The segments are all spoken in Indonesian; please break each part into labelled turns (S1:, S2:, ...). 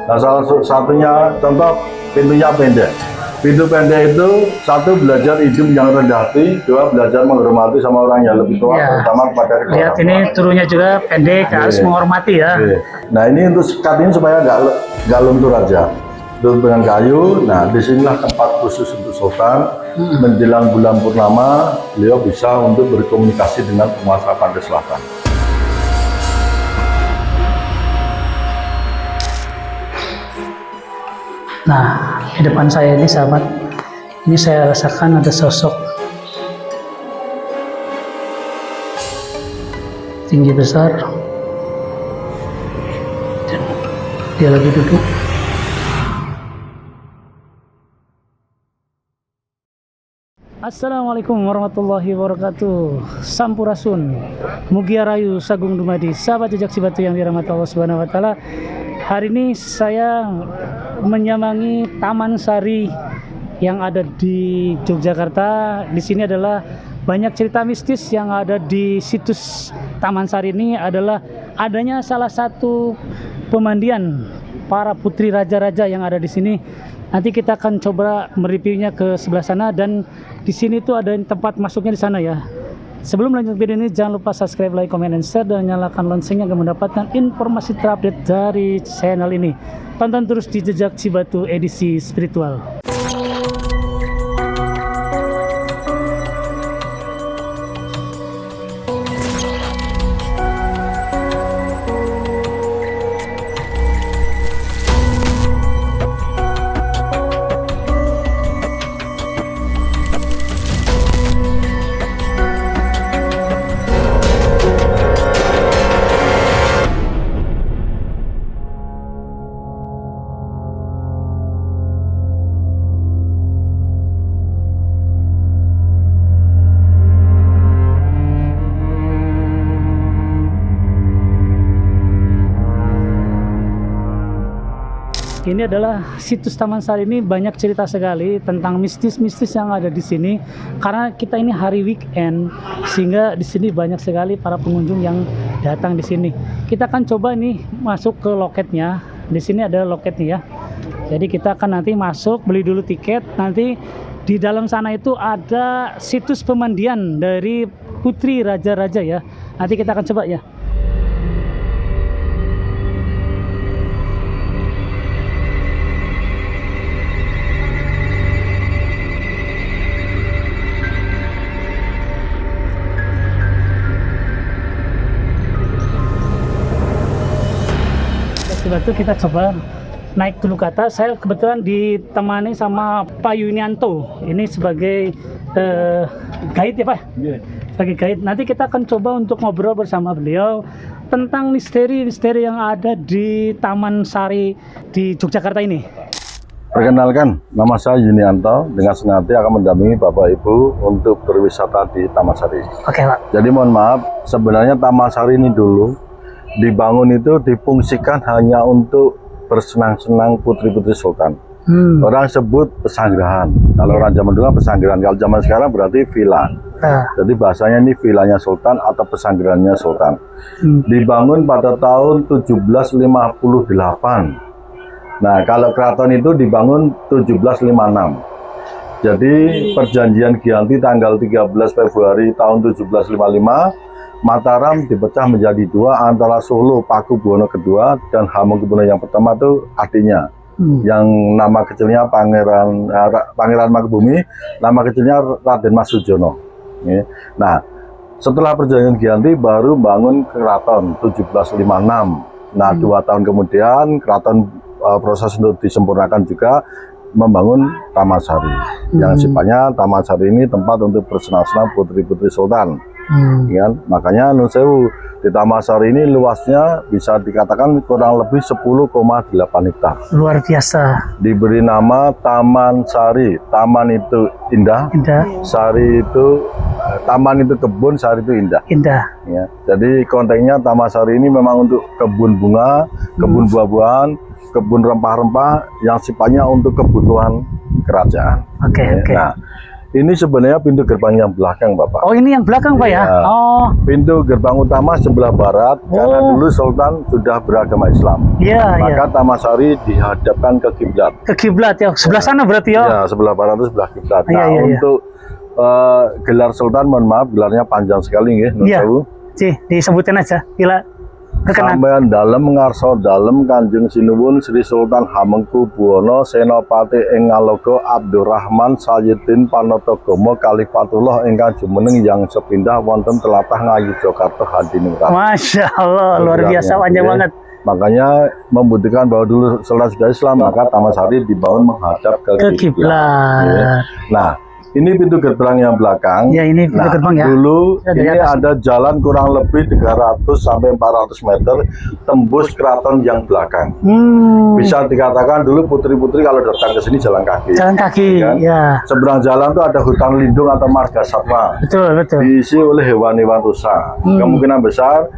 S1: Nah, salah satunya contoh pintunya pendek. Pintu pendek itu satu belajar hidup yang rendah hati, dua belajar menghormati sama orang yang lebih tua, terutama kepada kedua
S2: Lihat
S1: orang
S2: ini
S1: tua.
S2: turunnya juga pendek, harus menghormati ya.
S1: Nah ini untuk sekat ini supaya nggak luntur aja. Tutup dengan kayu. Nah disinilah tempat khusus untuk sultan. Menjelang bulan purnama, beliau bisa untuk berkomunikasi dengan penguasa pantai selatan.
S2: Nah, di depan saya ini sahabat, ini saya rasakan ada sosok tinggi besar. Dia lagi duduk. Assalamualaikum warahmatullahi wabarakatuh. Sampurasun, Mugia Rayu, Sagung Dumadi, sahabat jejak Cibatu yang dirahmati Allah Subhanahu wa taala. Hari ini saya menyambangi Taman Sari yang ada di Yogyakarta. Di sini adalah banyak cerita mistis yang ada di situs Taman Sari ini, adalah adanya salah satu pemandian para putri raja-raja yang ada di sini. Nanti kita akan coba mereviewnya ke sebelah sana, dan di sini tuh ada tempat masuknya di sana ya. Sebelum lanjut video ini, jangan lupa subscribe, like, comment, dan share, dan nyalakan loncengnya agar mendapatkan informasi terupdate dari channel ini. Tonton terus di Jejak Cibatu edisi spiritual. Ini adalah situs Taman Sari. Ini banyak cerita sekali tentang mistis-mistis yang ada di sini. Karena kita ini hari weekend, sehingga di sini banyak sekali para pengunjung yang datang di sini. Kita akan coba nih masuk ke loketnya. Di sini ada loketnya ya. Jadi kita akan nanti masuk, beli dulu tiket. Nanti di dalam sana itu ada situs pemandian dari putri raja-raja ya. Nanti kita akan coba ya. Itu kita coba naik dulu ke atas. Saya kebetulan ditemani sama Pak Yunianto, ini sebagai guide ya Pak? Sebagai guide. Nanti kita akan coba untuk ngobrol bersama beliau tentang misteri-misteri yang ada di Taman Sari di Yogyakarta ini.
S1: Perkenalkan, nama saya Yunianto. Dengan senang hati akan mendampingi Bapak Ibu untuk berwisata di Taman Sari.
S2: Oke Pak.
S1: Jadi mohon maaf, sebenarnya Taman Sari ini dulu dibangun itu difungsikan hanya untuk bersenang-senang putri-putri sultan. Orang sebut pesanggrahan. Kalau orang zaman dulu pesanggrahan, kalau zaman sekarang berarti villa. Jadi bahasanya ini villanya sultan atau pesanggrahannya sultan. Dibangun pada tahun 1758. Nah, kalau keraton itu dibangun 1756. Jadi perjanjian Giyanti tanggal 13 Februari tahun 1755, Mataram dipecah menjadi dua antara Solo Pakubuwono II dan Hamengkubuwono yang pertama itu adiknya, yang nama kecilnya Pangeran Mangkubumi, nama kecilnya Raden Mas Sujono. Nah, setelah perjanjian Giyanti baru bangun keraton 1756. Nah, 2 tahun kemudian keraton proses untuk disempurnakan juga membangun Taman Sari, yang sifatnya Taman Sari ini tempat untuk bersenang-senang putri-putri sultan. Ya, makanya Nun Sewu di Taman Sari ini luasnya bisa dikatakan kurang lebih 10,8 hektar.
S2: Luar biasa.
S1: Diberi nama Taman Sari. Taman itu indah. Sari itu taman itu kebun, sari itu indah. Ya, jadi konteksnya Taman Sari ini memang untuk kebun bunga, kebun buah-buahan, kebun rempah-rempah yang sifatnya untuk kebutuhan kerajaan.
S2: Oke.
S1: Nah, Ini sebenarnya pintu gerbang yang belakang, Bapak.
S2: Oh, ini yang belakang, Pak ya?
S1: Iya.
S2: Oh,
S1: Pintu gerbang utama sebelah barat, karena
S2: Oh.
S1: dulu Sultan sudah beragama Islam.
S2: iya, iya.
S1: Maka Tamasari dihadapkan ke kiblat.
S2: Ke kiblat ya, sebelah sana berarti ya?
S1: Ya, sebelah barat itu sebelah kiblat.
S2: Iya,
S1: Nah,
S2: iya, iya.
S1: untuk gelar Sultan, mohon maaf, gelarnya panjang sekali, nggih. Nun
S2: Iya.
S1: sewu.
S2: Cih, disebutin aja. Gila. Berkenan.
S1: Sampeyan dalem ngarsa dalem Kanjeng Sinuwun Sri Sultan Hamengkubuwana Senopati ing Ngaloga Abdurrahman Sayyidin Panatagama Kalifatullah ingkang jumeneng yang sepindah wonten tlatah Ngayogyakarta Hadiningrat.
S2: Masya Allah, luar biasa, panjang
S1: Oke.
S2: banget.
S1: Makanya membuktikan bahwa dulu Sultan sudah Islam, maka Tamasari dibangun menghadap ke
S2: Ke
S1: kiblat.
S2: kiblat.
S1: Nah, ini pintu gerbang yang belakang.
S2: Ya, ini pintu
S1: Nah,
S2: gerbang ya.
S1: dulu
S2: Dari
S1: ini
S2: atas.
S1: ada jalan kurang lebih 300 sampai 400 meter tembus keraton yang belakang. Bisa dikatakan dulu putri-putri kalau datang ke sini jalan kaki.
S2: Jalan kaki,
S1: Kan?
S2: ya.
S1: Seberang jalan tuh ada hutan lindung atau marga satwa.
S2: Betul, betul.
S1: Diisi oleh hewan-hewan rusa. Kemungkinan besar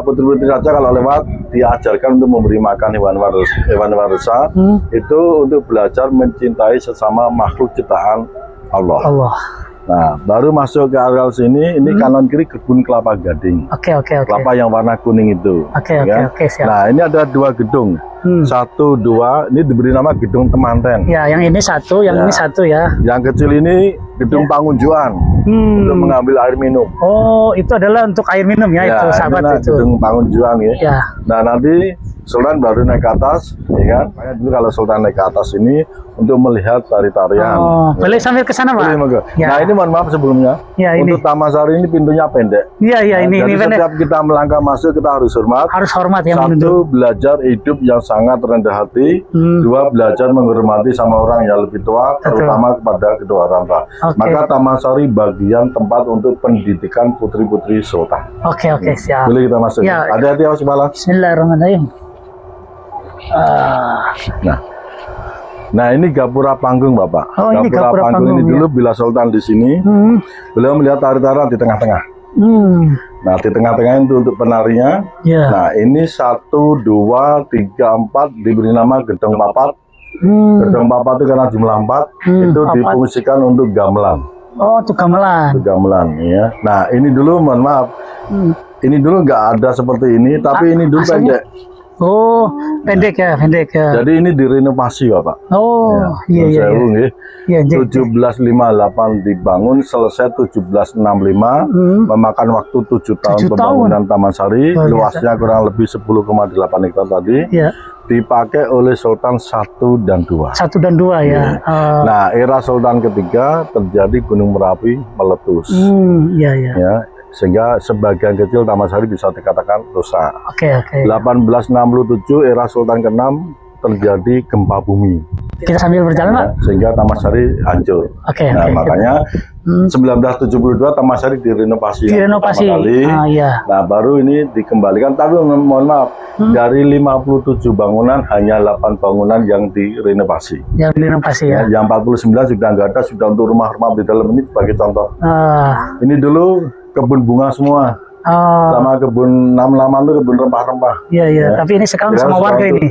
S1: putri-putri raja kalau lewat diajarkan untuk memberi makan hewan-hewan rusa. Itu untuk belajar mencintai sesama makhluk ciptaan Allah.
S2: Allah.
S1: Nah, baru masuk ke areal sini, ini kanan kiri kebun kelapa gading.
S2: Oke, oke, oke.
S1: Kelapa yang warna kuning itu.
S2: Oke, oke,
S1: ya.
S2: oke, siap.
S1: Nah, ini ada 2 gedung. 1, 2, ini diberi nama Gedung Temanten.
S2: Ya, yang ini satu, yang
S1: Ya.
S2: ini satu ya.
S1: Yang kecil ini Gedung Pangunjuan untuk mengambil air minum.
S2: Oh, itu adalah untuk air minum ya, itu sahabat
S1: inilah
S2: itu.
S1: Gedung Pangunjuan ya.
S2: Ya.
S1: Nah, nanti Sultan baru naik ke atas, ya kan? Makanya dulu kalau Sultan naik ke atas ini untuk melihat tari-tarian.
S2: Oh, boleh sambil ke sana, Pak?
S1: Boleh, monggo.
S2: Ya.
S1: Nah, ini mohon maaf sebelumnya.
S2: Ya, ini.
S1: Untuk Tamasari ini pintunya pendek.
S2: Iya, iya,
S1: Nah,
S2: ini
S1: jadi
S2: pendek.
S1: setiap kita melangkah masuk kita harus hormat.
S2: Harus hormat yang
S1: Satu,
S2: menunduk.
S1: belajar hidup yang sangat rendah hati. 2, belajar menghormati sama orang yang lebih tua,
S2: Betul.
S1: terutama kepada kedua orang tua.
S2: Oke.
S1: Maka Tamasari bagian tempat untuk pendidikan putri-putri Sultan.
S2: Oke, oke, siap.
S1: Boleh kita masuk.
S2: Ya.
S1: Hati-hati awas kepala.
S2: Bismillahirrahmanirrahim.
S1: Nah, ini gapura panggung, Bapak.
S2: Oh, ini gapura panggung,
S1: ini
S2: ya.
S1: dulu bila Sultan di sini, beliau melihat tari-tarian di tengah-tengah. Nah, di tengah-tengah itu untuk penarinya.
S2: Ya.
S1: Nah, ini 1, 2, 3, 4 diberi nama Gedung Papat. Gedung Papat itu karena jumlah 4 itu
S2: papat.
S1: difungsikan untuk gamelan.
S2: Oh, itu gamelan.
S1: Untuk gamelan, ya. Nah, ini dulu mohon maaf. Ini dulu nggak ada seperti ini, tapi ini dulu
S2: aslinya?
S1: pendek.
S2: Oh, pendek ya, pendek ya.
S1: Jadi ini direnovasi, Bapak.
S2: Oh, iya, iya,
S1: Sewu,
S2: iya.
S1: nggih.
S2: Iya, Jek.
S1: 1758 dibangun, selesai 1765, memakan waktu 7 tahun
S2: 7 tahun.
S1: pembangunan Tamasari,
S2: Luar biasa.
S1: luasnya kurang lebih 10,8 hektar tadi,
S2: Iya.
S1: dipakai oleh Sultan 1 dan 2.
S2: 1 dan 2 ya.
S1: Nah, era Sultan ketiga terjadi Gunung Merapi meletus,
S2: Iya, iya.
S1: ya, sehingga sebagian kecil Tamasari bisa dikatakan rusak.
S2: Oke, oke.
S1: 1867 era Sultan ke-6 terjadi gempa bumi,
S2: Kita sambil berjalan, Pak.
S1: ya, sehingga Tamasari hancur.
S2: Oke,
S1: Nah,
S2: oke.
S1: makanya 1972 Tamasari direnovasi yang
S2: Direnovasi.
S1: pertama kali.
S2: Iya.
S1: Nah, baru ini dikembalikan. Tapi mohon maaf, dari 57 bangunan hanya 8 bangunan yang direnovasi.
S2: Yang direnovasi ya.
S1: Yang 49 sudah nggak ada, sudah untuk rumah-rumah di dalam ini sebagai contoh. Ini dulu kebun bunga semua, sama kebun laman itu kebun rempah-rempah.
S2: Iya, iya.
S1: Ya.
S2: Tapi ini sekarang
S1: Ya,
S2: sama
S1: sudah
S2: warga
S1: untuk-
S2: ini.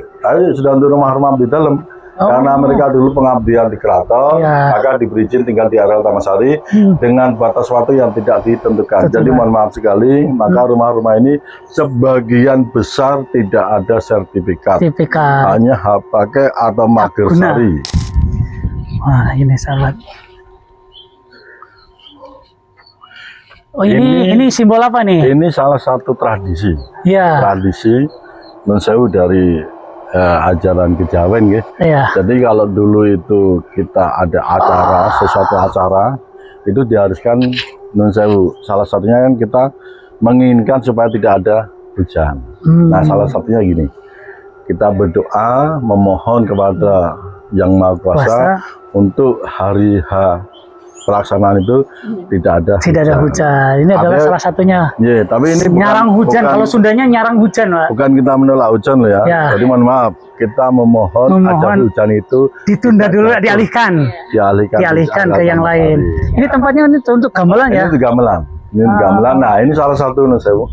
S1: Sudah untuk rumah-rumah di dalam. Karena mereka dulu pengabdian di keraton,
S2: Ya.
S1: maka diberi izin tinggal di areal Tamasari dengan batas waktu yang tidak ditentukan. Jadi mohon maaf sekali, maka rumah-rumah ini sebagian besar tidak ada sertifikat,
S2: Sertifikat.
S1: hanya pakai atau mager
S2: guna.
S1: sari.
S2: Wah, ini sahabat. Oh, ini simbol apa nih?
S1: Ini salah satu tradisi,
S2: Iya.
S1: tradisi Nun Sewu dari ajaran Kejawen, ya.
S2: Iya.
S1: Jadi kalau dulu itu kita ada acara, sesuatu acara, itu diharuskan Nun Sewu. Salah satunya kan kita menginginkan supaya tidak ada hujan. Nah, salah satunya gini, kita berdoa memohon kepada Yang Maha Kuasa untuk hari H pelaksanaan itu tidak ada
S2: hujan. Ini adalah
S1: Artinya-
S2: salah satunya.
S1: Iya, tapi ini
S2: Nyarang hujan.
S1: bukan,
S2: Kalau Sundanya nyarang hujan, Pak.
S1: bukan kita menolak hujan loh ya.
S2: Ya.
S1: Jadi mohon maaf, kita memohon agar hujan itu
S2: Ditunda dulu, dialihkan
S1: dialihkan
S2: ke yang lain.
S1: Tamasari.
S2: Ini tempatnya ini untuk gamelan ya.
S1: Ini untuk gamelan. Ini untuk gamelan. Nah, ini salah satu Nun Sewu.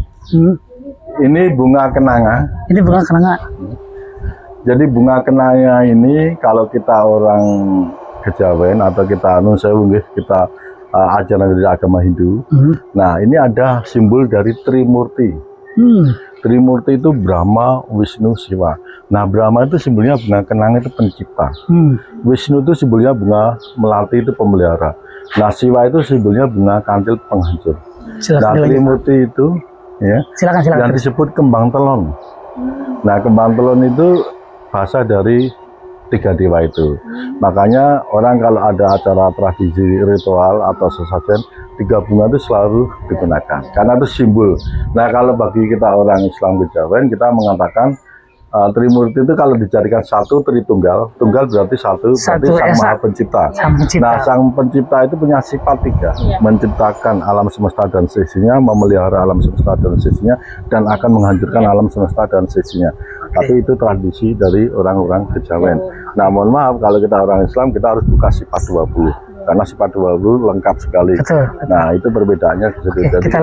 S1: Ini bunga kenanga.
S2: Ini bukan kenanga.
S1: Jadi bunga kenanga ini kalau kita orang kejawen atau kita nun sewu nggih, kita ajaran dari agama Hindu. Nah, ini ada simbol dari Trimurti. Trimurti itu Brahma, Wisnu, Siwa. Nah, Brahma itu simbolnya bunga kenanga, itu pencipta. Wisnu itu simbolnya bunga melati, itu pemelihara. Nah, Siwa itu simbolnya bunga kantil, penghancur. Nah, Trimurti itu ya, silakan. Yang disebut kembang telon. Nah, kembang telon itu bahasa dari 3 dewa itu. Makanya orang kalau ada acara tradisi ritual atau sesajen, 3 bunga itu selalu digunakan karena itu simbol. Nah, kalau bagi kita orang Islam Kejawen, kita mengatakan Trimurti itu kalau dijadikan satu, Tritunggal, tunggal berarti satu berarti Sang Maha Pencipta. Nah, Sang Pencipta itu punya sifat 3, menciptakan alam semesta dan sisinya, memelihara alam semesta dan sisinya, dan akan menghancurkan alam semesta dan sisinya. Tapi itu tradisi dari orang-orang Kejawen. Nah, mohon maaf kalau kita orang Islam, kita harus buka sifat 20. Karena sifat 20 lengkap sekali. Betul. Nah, itu perbedaannya. Jadi kita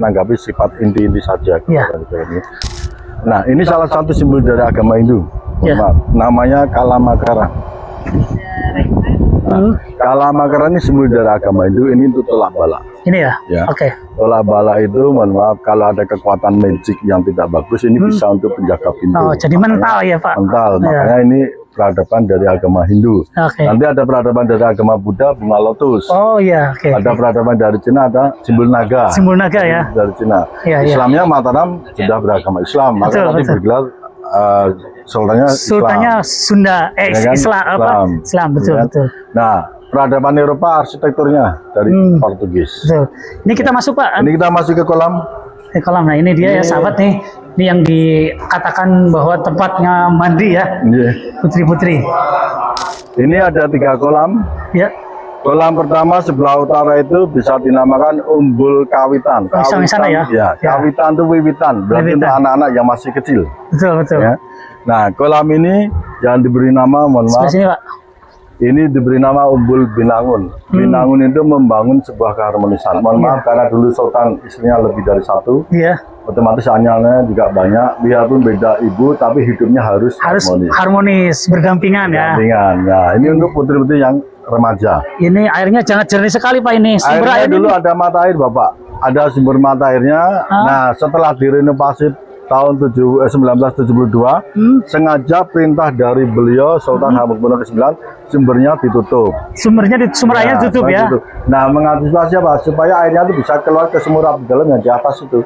S1: menanggapi sifat inti-inti saja. Nah, ini salah satu simbol dari agama Hindu. Namanya Kalamakara. Nah, Kalamakara ini simbol dari agama Hindu. Ini untuk tolak bala. Ini ya? Oke. Tolak bala itu, mohon maaf, kalau ada kekuatan magic yang tidak bagus, ini bisa untuk penjaga pintu. Oh, jadi mental ya, Pak? Mental. Makanya ini peradaban dari agama Hindu. Nanti ada peradaban dari agama Buddha, bunga lotus. Oh iya. Ada peradaban dari Cina, ada simbol naga. Simbol naga ya. Dari Cina. Islamnya Mataram sudah beragama Islam. Maka nanti bergelar Sultannya Sunda. Islam. Betul. Nah, peradaban Eropa arsitekturnya dari Portugis. Betul. Ini kita masuk, Pak. Ini kita masuk ke kolam. Kolam. Nah, ini dia ya sahabat nih. Ini yang dikatakan bahwa tempatnya mandi ya, putri-putri. Ini ada 3 kolam. Ya. Kolam pertama sebelah utara itu bisa dinamakan Umbul Kawitan. Kawitan sana ya? Kawitan itu wiwitan, berarti untuk anak-anak yang masih kecil. Betul. Ya. Nah, kolam ini yang diberi nama, mohon maaf. Sini, Pak. Ini diberi nama Umbul Binangun. Binangun itu membangun sebuah keharmonisan. Mohon maaf karena dulu Sultan istrinya lebih dari 1. Otomatis anyalnya juga banyak. Biarpun beda ibu, tapi hidupnya harus harmonis, berdampingan ya. Nah, ini untuk putri-putri yang remaja. Ini airnya sangat jernih sekali, Pak. Ini sumber airnya dulu ada mata air, Bapak. Ada sumber mata airnya. Nah, setelah direnovasi tahun 1972, sengaja perintah dari beliau Sultan Hamengkubuwono ke-9, sumbernya ditutup. Sumber airnya ditutup ya. Nah, mengantisipasi apa? Supaya airnya itu bisa keluar ke sumur abdi dalam yang di atas itu.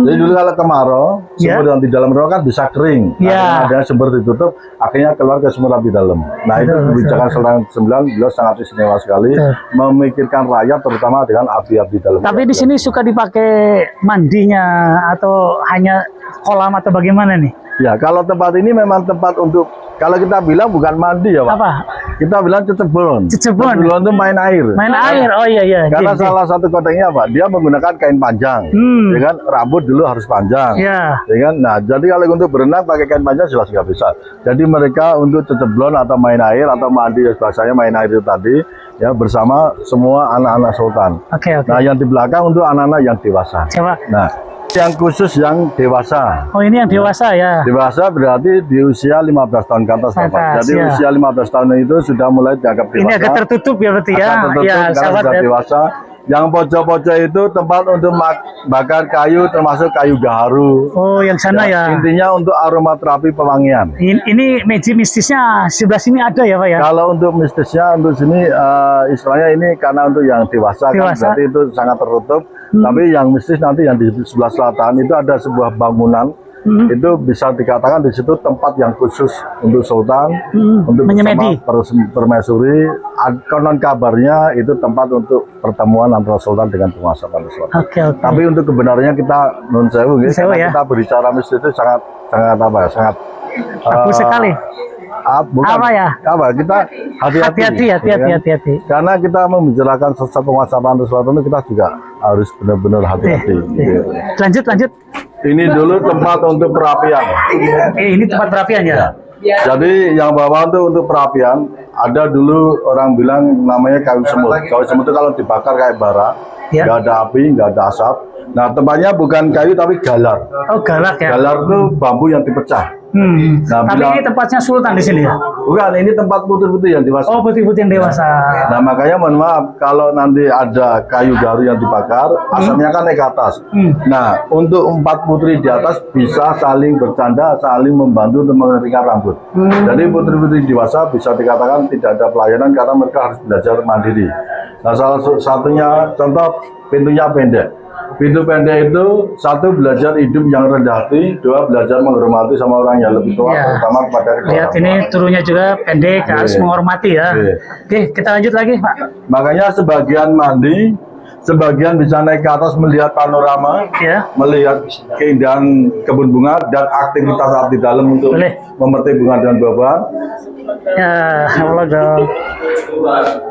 S1: Jadi dulu kalau kemarau, sumur yang di dalam rumah kan bisa kering. Ada sumber ditutup, akhirnya keluar ke sumur abdi dalam. Nah, itu kebijakan Sultan ke-9, beliau sangat istimewa sekali, memikirkan rakyat terutama dengan abdi-abdi dalam. Tapi di sini suka dipakai mandinya atau hanya kolam atau bagaimana nih? Ya, kalau tempat ini memang tempat untuk, kalau kita bilang bukan mandi ya, Pak. Apa? Kita bilang cecebon. Cecebon itu main air. Main air. Oh iya. Karena salah satu konteksnya apa? Dia menggunakan kain panjang. Ya kan, rambut dulu harus panjang. Ya kan. Nah, jadi kalau untuk berenang pakai kain panjang jelas nggak bisa. Jadi mereka untuk cecebon atau main air atau mandi, bahasanya main air itu tadi, ya bersama semua anak-anak Sultan. Nah, yang di belakang untuk anak-anak yang dewasa. Nah, yang khusus yang dewasa. Oh, ini yang dewasa ya. Dewasa berarti di usia 15 tahun ke atas, Bapak. Jadi usia 15 tahun itu sudah mulai dianggap dewasa. Ini agak tertutup ya berarti ya. Tertutup karena sudah dewasa. Yang pojok-pojok itu tempat untuk bakar kayu, termasuk kayu gaharu. Oh, yang sana ya. Intinya untuk aromaterapi pewangian. Ini magic mistisnya sebelah sini ada ya, Pak ya? Kalau untuk mistisnya untuk sini istilahnya ini karena untuk yang dewasa. Kan berarti itu sangat tertutup. Tapi yang mistis nanti yang di sebelah selatan itu ada sebuah bangunan. Itu bisa dikatakan di situ tempat yang khusus untuk Sultan, untuk menyemedi permaisuri. Konon kabarnya itu tempat untuk pertemuan antara Sultan dengan penguasa pada selatan. Tapi untuk kebenarannya kita nun sewu, karena kita berbicara mistis itu sangat bagus sekali. Kita hati-hati. Karena kita membicarakan sosok penguasa pada selatan itu kita juga harus benar-benar hati-hati. Lanjut. Ini dulu tempat untuk perapian. Ini tempat perapian ya? Jadi yang bawah itu untuk perapian. Ada dulu orang bilang namanya kayu semut. Kayu semut itu kalau dibakar kayak bara, nggak ada api, nggak ada asap. Nah, tempatnya bukan kayu tapi galar. Oh, galar ya? Galar itu bambu yang dipecah. Nah,
S2: Tapi ini tempatnya Sultan di sini ya?
S1: bukan, ini tempat putri-putri yang dewasa.
S2: Oh, putih-putih yang dewasa.
S1: Nah, makanya mohon maaf kalau nanti ada kayu garu yang dibakar, asapnya kan naik ke atas. Nah, untuk 4 putri di atas bisa saling bercanda, saling membantu untuk mengeringkan rambut. Jadi putri-putri dewasa bisa dikatakan tidak ada pelayanan karena mereka harus belajar mandiri. Nah, salah satunya contoh pintunya pendek. Pintu pendek itu 1 belajar hidup yang rendah hati, 2 belajar menghormati sama orang yang lebih tua, terutama kepada kedua
S2: Lihat
S1: orang
S2: ini
S1: tua.
S2: turunnya juga pendek, harus menghormati ya. Oke, kita lanjut lagi Pak.
S1: Makanya sebagian mandi, sebagian bisa naik ke atas melihat panorama,
S2: Ya.
S1: melihat keindahan kebun bunga dan aktivitas di dalam untuk
S2: Boleh.
S1: memetik bunga dan buah-buahan.
S2: Ya, Allah dong.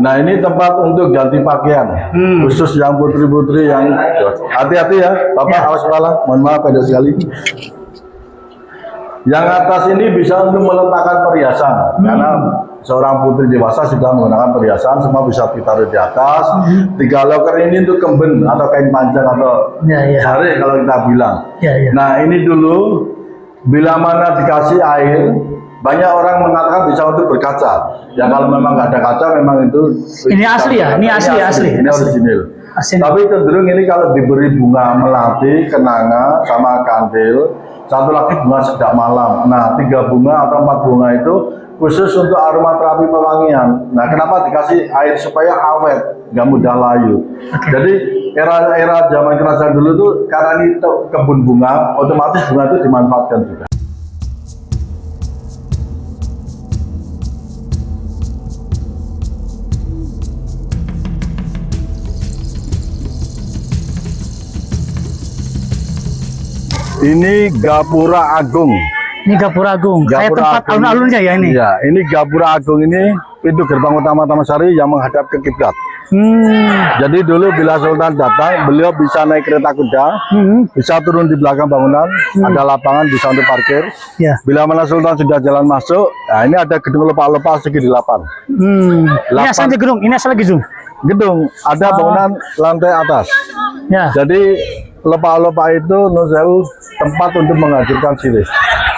S1: Nah, ini tempat untuk ganti pakaian, khusus yang putri-putri yang hati-hati ya, Bapak awas kepala, mohon maaf ada sekali. Yang atas ini bisa untuk meletakkan perhiasan, karena seorang putri dewasa sudah menggunakan perhiasan, semua bisa ditaruh di atas. 3 loker ini untuk kemben atau kain panjang atau sari kalau kita bilang. Nah, ini dulu bila mana dikasih air, banyak orang mengatakan bisa untuk berkaca. Ya kalau memang nggak ada kaca, memang itu.
S2: Ini asli ya? Ini asli.
S1: Ini original. Tapi cenderung ini kalau diberi bunga melati, kenanga, sama kandil, 1 lagi bunga sedak malam. Nah, 3 bunga atau 4 bunga itu khusus untuk aromaterapi pewangian. Nah, kenapa dikasih air supaya awet, nggak mudah layu. Jadi era zaman kerajaan dulu tuh karena ini kebun bunga, otomatis bunga itu dimanfaatkan juga. Ini Gapura Agung.
S2: Ini Gapura Agung. Kayak tempat alun-alunnya ya ini.
S1: Iya, ini Gapura Agung ini pintu gerbang utama Tamasari yang menghadap ke kiblat. Jadi dulu bila Sultan datang, beliau bisa naik kereta kuda, bisa turun di belakang bangunan, ada lapangan bisa untuk parkir. Bila mana Sultan sudah jalan masuk, nah ini ada gedung lepak-lepak segi 8.
S2: Ini asalnya gedung, ini asalnya gedung.
S1: Gedung, ada bangunan lantai atas. Jadi lepak-lepak itu menurut saya tempat untuk menghadirkan sirih.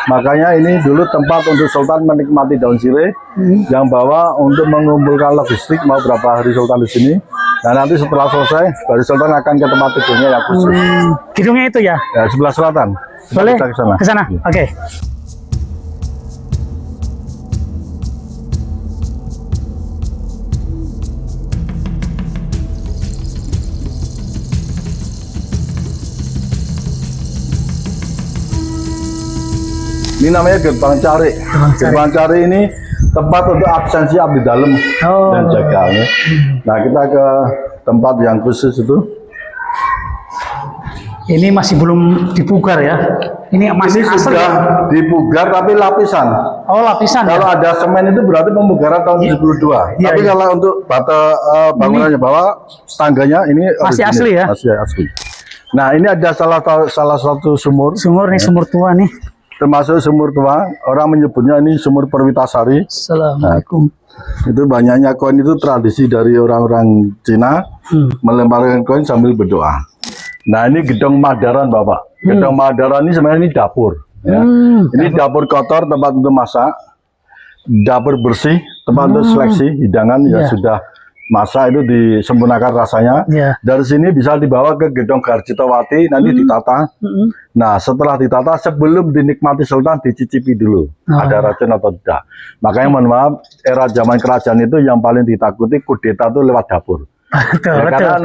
S1: Makanya ini dulu tempat untuk Sultan menikmati daun sirih yang bawa untuk mengumpulkan logistik mau berapa hari Sultan di sini. Nah, nanti setelah selesai baru Sultan akan ke tempat tidurnya yang khusus.
S2: Gedungnya itu ya?
S1: Ya, sebelah selatan.
S2: Boleh
S1: kita
S2: ke sana? Oke.
S1: Ini namanya gerbang cari. Gerbang cari ini tempat untuk absensi abdi dalam dan jaganya. Nah, kita ke tempat yang khusus itu.
S2: Ini masih belum dipugar ya? Ini masih
S1: ini
S2: asli
S1: sudah
S2: ya?
S1: dipugar tapi lapisan.
S2: Oh, lapisan.
S1: Kalau
S2: ya?
S1: ada semen itu berarti pemugaran tahun 72. Tapi kalau untuk bata bangunannya bawah tangganya ini
S2: masih asli ya?
S1: Masih asli. Nah, ini ada salah satu sumur.
S2: Sumur nih, sumur tua nih.
S1: Termasuk sumur tua, orang menyebutnya ini sumur Perwitasari.
S2: Assalamualaikum.
S1: Itu banyaknya koin itu tradisi dari orang-orang Cina melemparkan koin sambil berdoa. Nah, ini gedung Madaran, Bapak. Gedung Madaran ini sebenarnya ini dapur. Ya. Ini dapur kotor, tempat untuk masak. Dapur bersih, tempat untuk seleksi hidangan yang sudah masak itu disempurnakan rasanya. Dari sini bisa dibawa ke gedung Garjitawati, nanti ditata. Nah, setelah ditata, sebelum dinikmati Sultan, dicicipi dulu. Ada racun atau tidak. Makanya mohon maaf, era zaman kerajaan itu yang paling ditakuti kudeta itu lewat dapur. Karena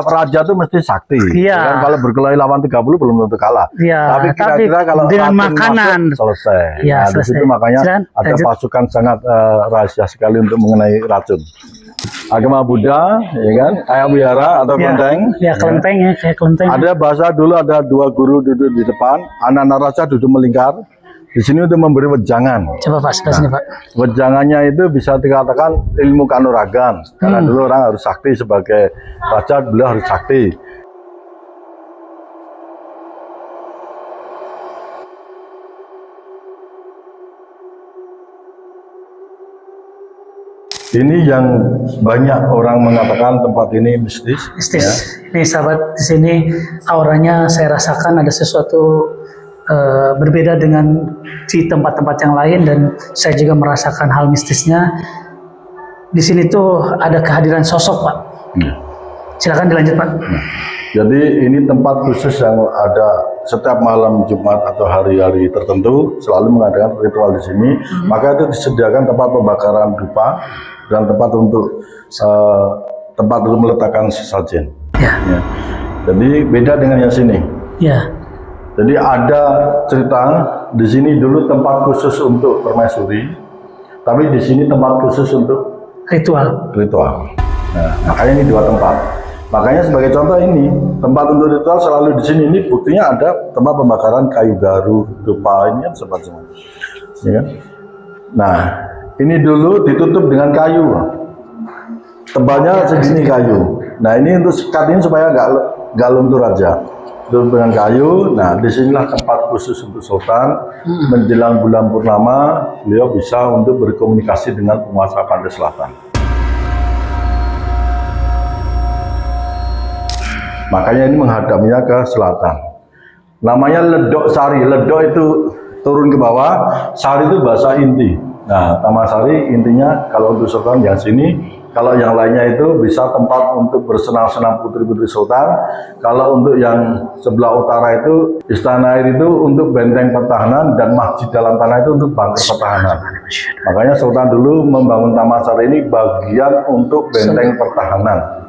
S1: raja itu mesti sakti. Kan kalau berkelahi lawan 30 belum tentu kalah. Tapi kira-kira kalau
S2: dengan makanan
S1: masuk, selesai. Nah, di situ makanya ada pasukan sangat rahasia sekali untuk mengenai racun. Agama Buddha, ya kan, kayak wihara atau kelenteng.
S2: Ya, kelenteng ya, kayak kelenteng.
S1: Ada bahasa dulu ada 2 guru duduk di depan, anak-anak raja duduk melingkar. Di sini untuk memberi wejangan.
S2: Coba Pak, sebelah sini Pak.
S1: Wejangannya itu bisa dikatakan ilmu kanuragan. Karena dulu orang harus sakti sebagai raja, beliau harus sakti. Ini yang banyak orang mengatakan tempat ini mistis.
S2: Mistis. Ya. Nih sahabat, di sini auranya saya rasakan ada sesuatu berbeda dengan di tempat-tempat yang lain dan saya juga merasakan hal mistisnya. Di sini tuh ada kehadiran sosok, Pak. Silakan dilanjut, Pak.
S1: Jadi ini tempat khusus yang ada setiap malam Jumat atau hari-hari tertentu selalu mengadakan ritual di sini. Maka itu disediakan tempat pembakaran dupa dan tempat untuk meletakkan sesajen.
S2: Ya.
S1: Ya. Jadi beda dengan yang sini.
S2: Ya.
S1: Jadi ada cerita di sini dulu tempat khusus untuk permaisuri, tapi di sini tempat khusus untuk ritual. Nah, makanya ini dua tempat. Makanya sebagai contoh ini tempat untuk ritual selalu di sini. Ini buktinya ada tempat pembakaran kayu garu, dupa ini kan semacam, ya kan? Nah, ini dulu ditutup dengan kayu, tebalnya segini kayu. Nah, ini untuk sekat ini supaya nggak luntur aja. Tutup dengan kayu. Nah, disinilah tempat khusus untuk sultan. Menjelang bulan purnama, beliau bisa untuk berkomunikasi dengan penguasa pantai selatan. Makanya ini menghadapnya ke selatan. Namanya Ledok Sari. Ledok itu turun ke bawah, Sari itu bahasa inti. Nah, Tamasari intinya kalau untuk sultan yang sini, kalau yang lainnya itu bisa tempat untuk bersenang-senang putri-putri sultan. Kalau untuk yang sebelah utara itu Istana Air itu untuk benteng pertahanan dan masjid dalam tanah itu untuk bunker pertahanan. Makanya sultan dulu membangun Tamasari ini bagian untuk benteng pertahanan.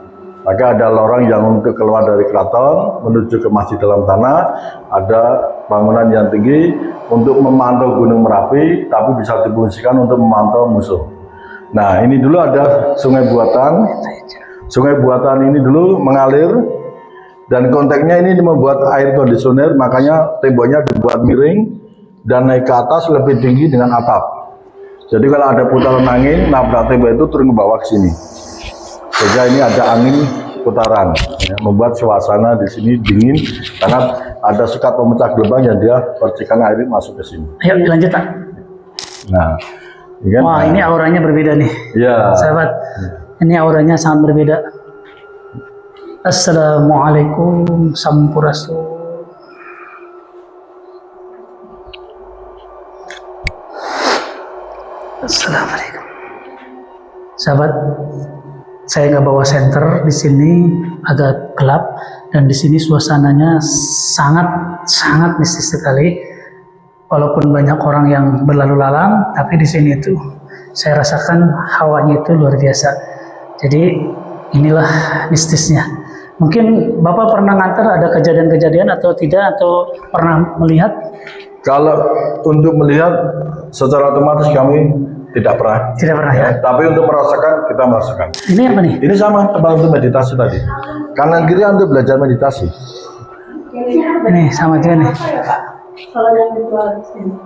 S1: Maka ada lorong yang untuk keluar dari keraton menuju ke masjid dalam tanah, ada bangunan yang tinggi untuk memantau Gunung Merapi, tapi bisa difungsikan untuk memantau musuh. Nah, ini dulu ada sungai buatan. Sungai buatan ini dulu mengalir dan konteknya ini membuat air kondisioner, makanya temboknya dibuat miring dan naik ke atas lebih tinggi dengan atap. Jadi kalau ada putaran angin, nabrak tembok itu turun ke bawah ke sini. Sehingga ini ada angin putaran, ya, membuat suasana di sini dingin karena ada sekat pemecah gelombang yang dia percikan air masuk ke sini.
S2: Ayo lanjut, Pak.
S1: Nah, kan?
S2: Wah, ini auranya berbeda nih.
S1: Ya.
S2: Sahabat, ini auranya sangat berbeda. Assalamualaikum Sampurasun. Assalamualaikum. Sahabat, saya nggak bawa senter, di sini agak gelap dan di sini suasananya sangat mistis sekali. Walaupun banyak orang yang berlalu lalang, tapi di sini itu saya rasakan hawanya itu luar biasa. Jadi inilah mistisnya. Mungkin Bapak pernah nganter ada kejadian-kejadian atau tidak, atau pernah melihat?
S1: Kalau untuk melihat secara otomatis kami tidak pernah.
S2: Tidak pernah ya.
S1: Tapi untuk merasakan, kita merasakan.
S2: Ini apa nih?
S1: Ini sama tempat untuk meditasi tadi. Kanan kiri untuk belajar meditasi.
S2: Ini sama juga nih.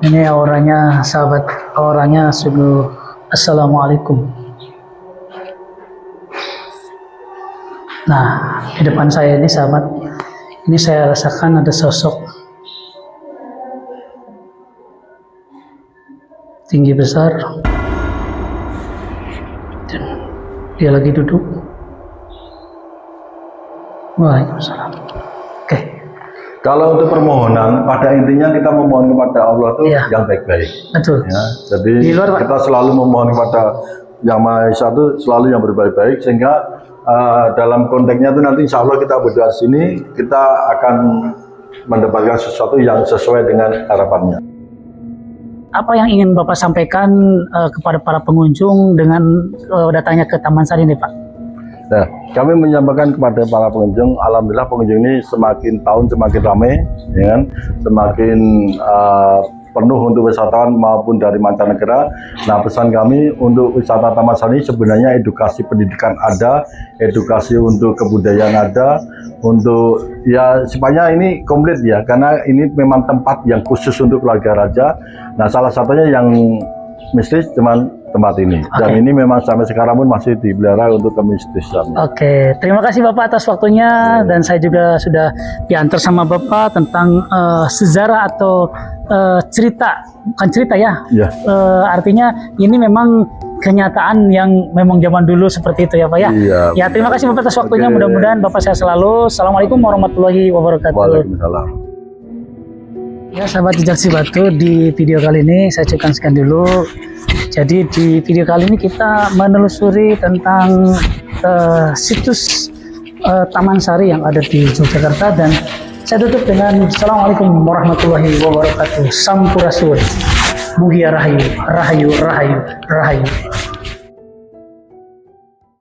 S2: Ini auranya, sahabat, auranya sungguh. Assalamualaikum. Nah, di depan saya ini, sahabat, ini saya rasakan ada sosok tinggi besar. Dan dia lagi duduk. Waalaikumsalam. Oke.
S1: Kalau untuk permohonan, pada intinya kita memohon kepada Allah itu yang baik-baik.
S2: Betul.
S1: Ya, jadi
S2: Di luar, Pak,
S1: kita selalu memohon kepada Yang Maha Esa itu selalu yang berbaik-baik, sehingga dalam konteksnya itu nanti insya Allah kita berdoa sini, kita akan mendapatkan sesuatu yang sesuai dengan harapannya.
S2: Apa yang ingin Bapak sampaikan kepada para pengunjung dengan datangnya ke Taman Sari ini, Pak?
S1: Nah, kami menyampaikan kepada para pengunjung, alhamdulillah pengunjung ini semakin tahun semakin ramai, ya kan? Semakin penuh untuk wisatawan maupun dari mancanegara. Nah, pesan kami untuk wisata Taman Sari sebenarnya edukasi pendidikan ada, edukasi untuk kebudayaan ada, untuk ya semuanya ini komplit ya, karena ini memang tempat yang khusus untuk keluarga raja. Nah, salah satunya yang mistis cuman tempat ini. Dan ini memang sampai sekarang pun masih dipelihara untuk kemistisan.
S2: Oke, terima kasih Bapak atas waktunya, dan saya juga sudah diantar sama Bapak tentang sejarah atau cerita, bukan cerita ya. Artinya ini memang kenyataan yang memang zaman dulu seperti itu ya Pak ya. Ya, terima kasih Bapak atas waktunya. Mudah-mudahan Bapak sehat selalu. Assalamualaikum warahmatullahi wabarakatuh.
S1: Waalaikumsalam.
S2: Ya sahabat jejak si batu, di video kali ini saya cukupkan sekian dulu. Jadi di video kali ini kita menelusuri tentang situs Taman Sari yang ada di Yogyakarta, dan saya tutup dengan Assalamualaikum warahmatullahi wabarakatuh. Sampurasun, Mugia Rahayu, Rahayu, Rahayu, Rahayu.